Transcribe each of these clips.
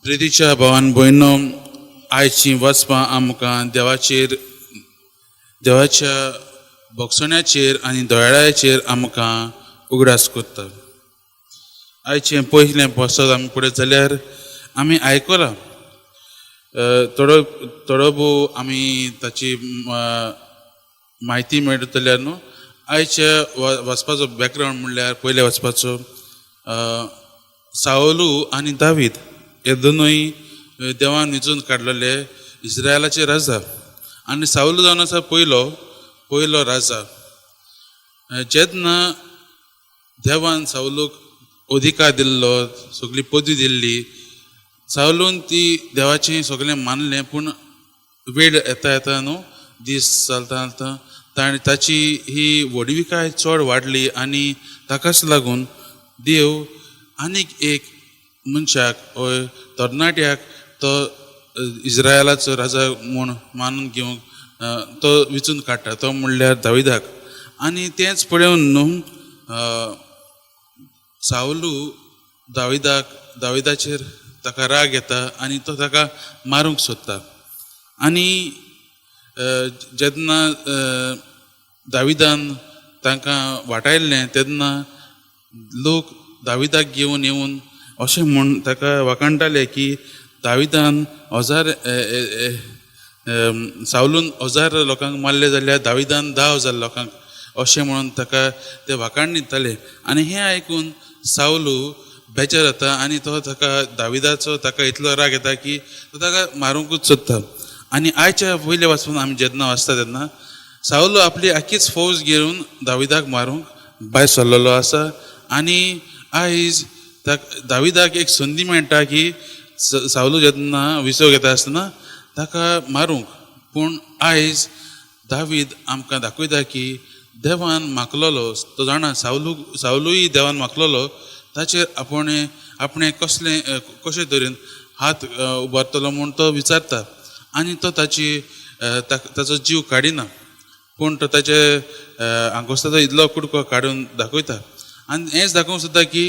प्रितीच्या भावान भयणो, आयची वचपां आमकां देवाच्या भोगसण्याचेर आनी दोळ्याचेर आमकां उगडास कोत्ता. आयचे पयलें बसत आमी पळयत जाल्यार आमी आयकलां थोडो भोव आमी ताची म्हायती मेळटा जाल्यार न्हू आयच्या वचपाचो बॅकग्रावंड म्हणल्यार पयले वचपाचो सावलू आनी दावीद हे दोनूय देवान वेंचून काडलेले इस्रायलाचे राजा. आनी सावलू जावन आसा पयलो राजा. जेन्ना देवान सावलूक अधिकार दिल्लो, सगळी पदवी दिल्ली, सावलून ती देवाचें सगळें मानलें. पूण वेळ येता न्हू दीस चलता ताची ही वडविकाय चड वाडली आनी ताकाच लागून देव आनीक एक मनशाक तरणाट्याक तो इस्रायलाचो राजा म्हूण मानून घेवंक तो वेंचून काडटा, तो म्हणल्यार दाविदाक. आनी तेंच पळोवन न्हू सावलू दाविदाचेर ताका राग येता आनी तो ताका मारूंक सोदता. आनी जेन्ना दाविदान तांकां वाटायल्लें तेन्ना लोक दाविदाक घेवन येवन अशें म्हूण ताका वाखाणटाले की दाविदान सावलून 1000 लोकांक मारले जाल्यार दाविदान 10,000 लोकांक, अशें म्हणून ताका ते वाखाण दिताले. आनी हें आयकून सावलू बेजार जाता आनी तो दाविदाचो ताका इतलो राग येता की तो ताका मारूंकूच सोदता. आनी आयच्या पयले वचून आमी जेन्ना वाचता तेन्ना सावलू आपली आख्खीच फौज घेवन दाविदाक मारूंक भायर सरलेलो आसा. आनी आयज दाविदाक एक संदी मेळटा की सावलू जेन्ना विसव घेता आसतना ताका मारूंक. पूण आयज दावीद आमकां दाखयता की देवान मागलेलो, तो जाणा सावलूय देवान मागलेलो, ताचेर आपणें कशे तरेन हात उबारतलो म्हूण तो विचारता. आनी तो ताचो जीव काडिना, पूण तो ताचे आंगोस्ताचो इल्लो कुडको काडून दाखयता. आनी हेंच दाखोवंक सोदता की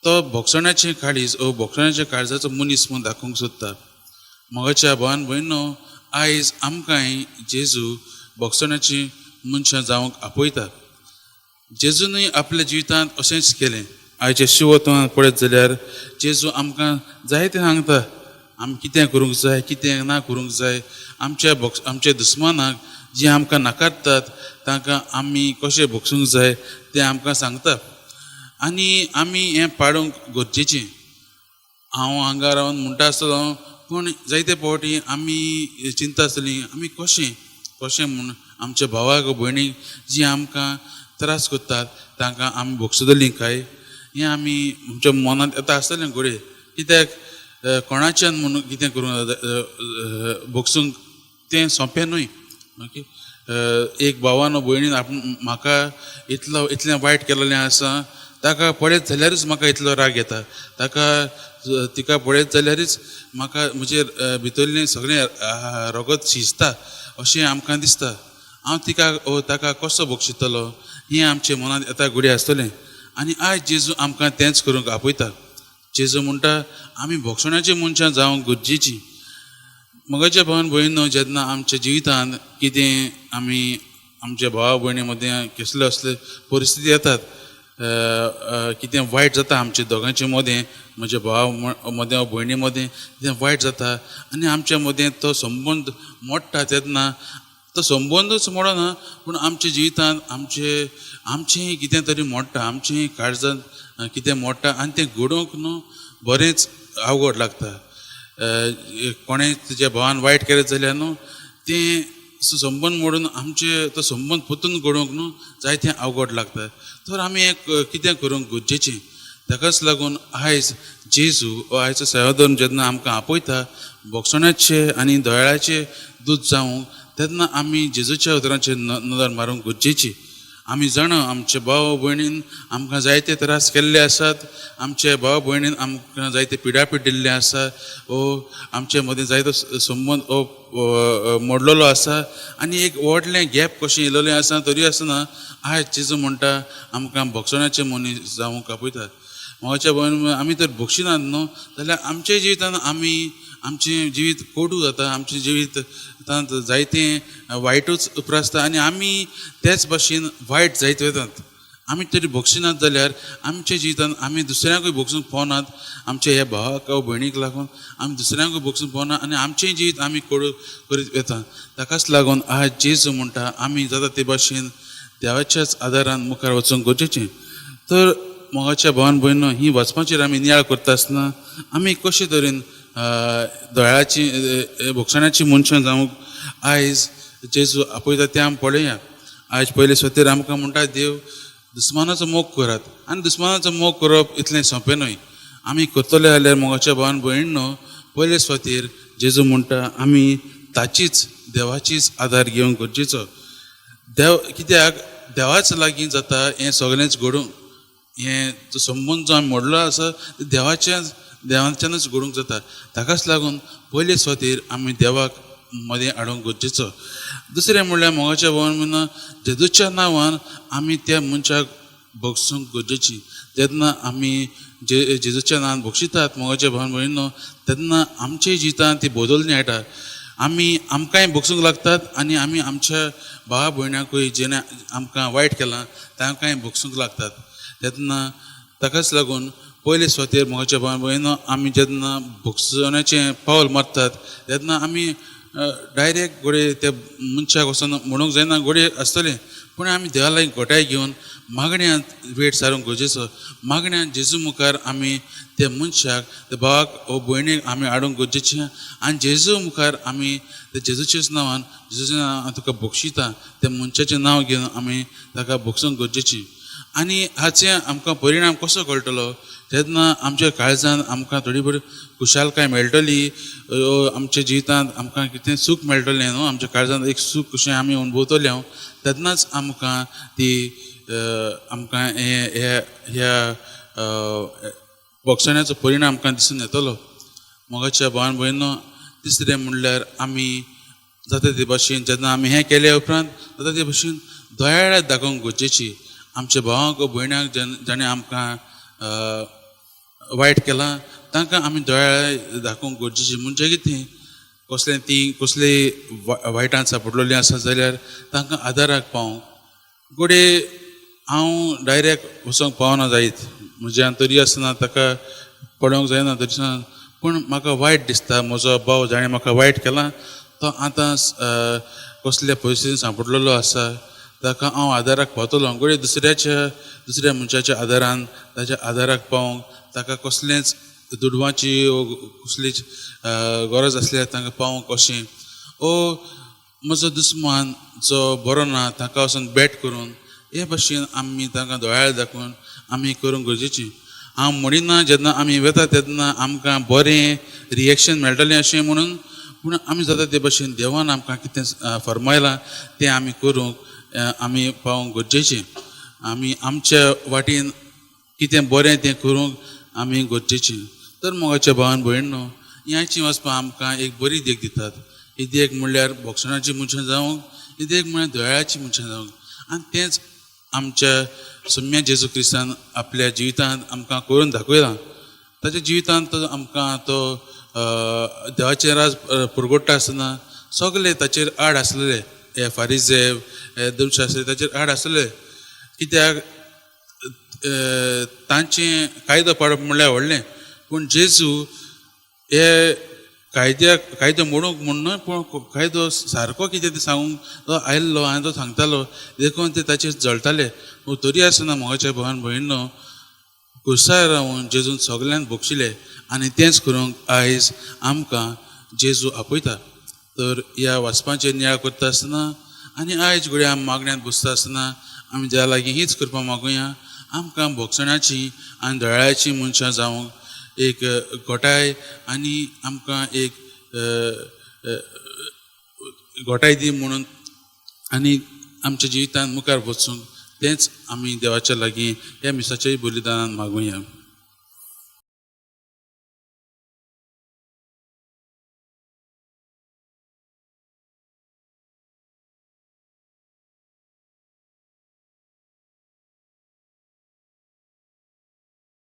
तो भोगसण्याचें काळीज भोगसण्याच्या काळजाचो मनीस म्हूण दाखोवंक सोदता. मोगाच्या भावान भयणो, आयज आमकांय जेजू भोगसण्याची मनशां जावंक आपयता. जेजूनय आपल्या जिवितांत अशेंच केलें. आयचे शिवोतान पळयत जाल्यार जेजू आमकां जायतें सांगता आमी कितें करूंक जाय, कितें ना करूंक जाय. आमच्या दुस्मानाक जी आमकां नाकारतात तांकां आमी कशें भोगसूंक जाय तें आमकां सांगता. आनी आमी हें पाळूंक गरजेचें. हांव हांगा रावन म्हणटा आसतलो, पूण जायते फावटी आमी चिंता आसतली आमी कशें म्हूण आमच्या भावाक भयणीक जी आमकां त्रास करतात तांकां आमी भोगसतलीं काय, हें आमी आमच्या मनांत येता आसतलें घोडये. कित्याक कोणाच्यान म्हणून कितें करूंक भोगसूंक तें सोंपें न्हय. एक भावान भयणीन म्हाका इतलें वायट केलेलें आसा, ताका पळयत जाल्यारूच म्हाका इतलो राग येता, तिका पळयत जाल्यारूच म्हाका म्हजेर भितरलें सगळें रगत शिजता अशें आमकां दिसता. हांव ताका कसो भोगशितलो हें आमच्या मनांत येता घडये आसतलें. आनी आयज जेजू आमकां तेंच करूंक आपयता. जेजू म्हणटा आमी भोगसण्याचे मनशां जावंक गरजेचीं. मोगाच्या भावान भयणो, जेन्ना आमच्या जिवितांत कितें आमी आमच्या भावा भयणी मदें कसले परिस्थिती येतात, कितें वायट जाता आमच्या दोगांचे मदें, म्हज्या भावा मदें भयणी मदें कितें वायट जाता आनी आमच्या मदें तो संबंद मोडटा, तेन्ना तो संबंदूच मोडना पूण आमच्या जिवितांत आमचें कितें तरी मोडटा, आमचें काळजांत कितें मोडटा आनी तें घडोवंक न्हू बरेंच अवघड लागता. कोणें तुज्या भावान वायट केलें जाल्यार न्हू तें संबंद मोडून तो संबंद परतून घडोवंक न्हू जायतें अवघड लागता. तर आमी कितें करूंक गरजेचें. ताकाच लागून आयज जेजू आयचो सेवादन जेन्ना आमकां आपयता भोगसण्याचे आनी दोळ्याचे दूत जावंक, तेन्ना आमी जेजूच्या उतरांचेर नदर मारूंक गरजेची. आमी जाणा आमच्या भाव भयणीन आमकां जायते त्रास केल्ले आसात, आमच्या भाव भयणीन आमकां जायते पिडापीड दिल्ले आसा, आमचे मदीं जायतो संबंद मोडलेलो आसा आनी एक व्हडलें गॅप कशें येयलेलें आसा. तरी आसतना आयज जेजू म्हणटा आमकां भोगसण्याचे मनीस जावंक आपयतात. मोगाच्या भवन आमी तर भोगशिनात न्हू जाल्यार आमच्या जिवितान आमी आमचें जिवीत कोडू जाता, आमचें जिवीत जायतें वायटूच उप्रासता आनी आमी तेच भाशेन वायट जायत वतात. आमी तरी भोगशिनात जाल्यार आमच्या जिवितान आमी दुसऱ्यांकूय भोगसूंक पावनात. आमच्या ह्या भावाक वा भयणीक लागून आमी दुसऱ्यांकूय भोगसूंक पावना आनी आमचें जिवीत आमी कोडू करीत वता. ताकाच लागून आज जेजू म्हणटा आमी जाता ते भाशेन देवाच्याच आदारान मुखार वचूंक गरजेचें. तर मोगाच्या भावान भयणो ही वचपाचेर आमी नियाळ करता आसतना आमी कशे तरेन दोळ्याची भोगसणाची मनशां जावंक आयज जेजू आपयता तें आमी पळया. आयज पयले सुवातेर आमकां म्हणटा देव दुस्मानाचो मोग करात आनी दुस्मानाचो मोग करप इतलें सोंपें न्हय. आमी करतले जाल्यार मोगाच्या भावान भयणो पयले सुवातेर जेजू म्हणटा आमी ताचीच देवाचीच आदार घेवंक गरजेचो. देव कित्याक देवाच लागीं जाता हें सगळेंच घडोवंक. हें जो संबंद जो आमी मोडलो आसा देवाच्यानच घडोवंक जाता. ताकाच लागून पयले सुवातेर आमी देवाक मदें हाडूंक गरजेचो. दुसरें म्हणल्यार मोगाच्या भावान म्हणून जेजूच्या नांवान आमी त्या मनशाक भोगसूंक गरजेची. जेन्ना आमी जेजूच्या नांवान भोगशितात मोगाच्या भावान भयणो तेन्ना आमच्या जिवितांत ती बदलणी हाडटा. आमी आमकांय भोगसूंक लागतात आनी आमी आमच्या भावा भयणाकूय जेणे आमकां वायट केलां तांकांय भोगसूंक लागतात. तेन्ना ताकाच लागून पयले सुवातेर मोगाच्या भावान भयणो आमी जेन्ना भोगसणाचें पावल मारतात तेन्ना आमी डायरेक्ट घोडये त्या मनशाक वचून म्हणूंक जायना घोडये आसतलें, पूण आमी देवा लागीं घोटाय घेवन मागण्यांत वेट सारूंक गरजेचो. मागण्यांत जेजू मुखार आमी त्या मनशाक त्या भावाक वो भयणीक आमी हाडूंक गरजेचें आनी जेजू मुखार आमी त्या जेजूच्याच नांवान जेजूच्या नांवान तुका भोगशिता त्या मनशाचें नांव घेवन आमी ताका भोगसूंक गरजेचीं. आनी हाचे आमकां परिणाम कसो कळटलो जेन्ना आमच्या काळजांत आमकां थोडी बरी खुशालकाय मेळटली, आमच्या जिवितांत आमकां कितें सूख मेळटलें न्हू, आमच्या काळजांत एक सूख कशें आमी अणभवतले हांव तेन्नाच आमकां ती आमकां ह्या भोगसणाचो परिणाम आमकां दिसून येतलो. मोगाच्या भावान भयणो तिसरें म्हणल्यार आमी जाता ते भाशेन जेन्ना आमी हें केले उपरांत जाता ते भाशेन दोळ्यार दाखोवंक गरजेची. आमच्या भावाक वा भयणाक जाणें आमकां वायट केलां तांकां आमी दोळ्यार दाखोवंक गरजेची. म्हणजे कितें कसले वायटांत सांपडलेलीं आसा जाल्यार तांकां आदाराक पावोवंक घोडये हांव डायरेक्ट वचोंक पावना जायत म्हज्यान तरी आसतना ताका पळोवंक जायना तरी, पूण म्हाका वायट दिसता म्हजो भाव जाणें म्हाका वायट केलां तो आतां कसल्या परिस्थितीन सांपडलेलो आसा ताका हांव आदाराक पावतलो. घोडये दुसऱ्या मनशाच्या आदारान ताच्या आदाराक पावोंक ताका कसलेंच दुडवाची कसलीच गरज आसल्यार तांकां पावोंक कशें ओ म्हजो दुस्मान जो बरो ना ताका वचून बॅट करून हे भाशेन आमी तांकां दोळ्यार दाखोवन आमी करूंक गरजेचीं. हांव म्हणिना जेन्ना आमी वता तेन्ना आमकां बरें रिएक्शन मेळटलें अशें म्हणून, पूण आमी जाता ते भाशेन देवान आमकां कितें फरमायलां तें आमी करूंक आमी पावोंक गरजेचें. आमी आमच्या वाटेन कितें बरें तें करूंक आमी गरजेचीं. तर मोगाच्या भावान भयणो ह्याची वचपाक आमकां एक बरी देख दितात. ही देख म्हणल्यार भोगसणाची मनशां जावंक, ही देख म्हणल्यार दोळ्याची मनशां जावंक. आनी तेंच आमच्या सुम्या जेजू क्रिस्तान आपल्या जिवितांत आमकां करून दाखयलां. ताच्या जिवितांत आमकां तो देवाचें राज पुरगोडटा आसतना सगळे ताचेर आड आसलेले, हे फारिजेव हे धर्मशास्त्री ताचेर आड आसलेले. कित्याक तांचें कायदो पाळप म्हणल्यार व्हडलें, पूण जेजू हे कायदो मोडूंक म्हणून पूण कायदो सारको कितें तें सांगूंक तो आयल्लो आनी तो सांगतालो देखून ते ताचेर जळटाले. पूण तरी आसतना मोगाच्या भावान भयणो कुर्सार रावून जेजून सगळ्यांक भोगशिले आनी तेंच करूंक आयज आमकां जेजू आपयता. तर ह्या वचपाचेर नियाळ करता आसतना आनी आयज घडये आमी मागण्यांत बसता आसतना आमी देवा लागीं हीच करपा मागुया आमकां भोगसणाची आनी दोळ्याची मनशां जावंक एक घोटाय आनी आमकां एक घोटाय दी म्हणून आनी आमच्या जिवितांत मुखार वचूंक तेंच आमी देवाच्या लागीं ह्या मिसाच्या बलिदानान मागुया.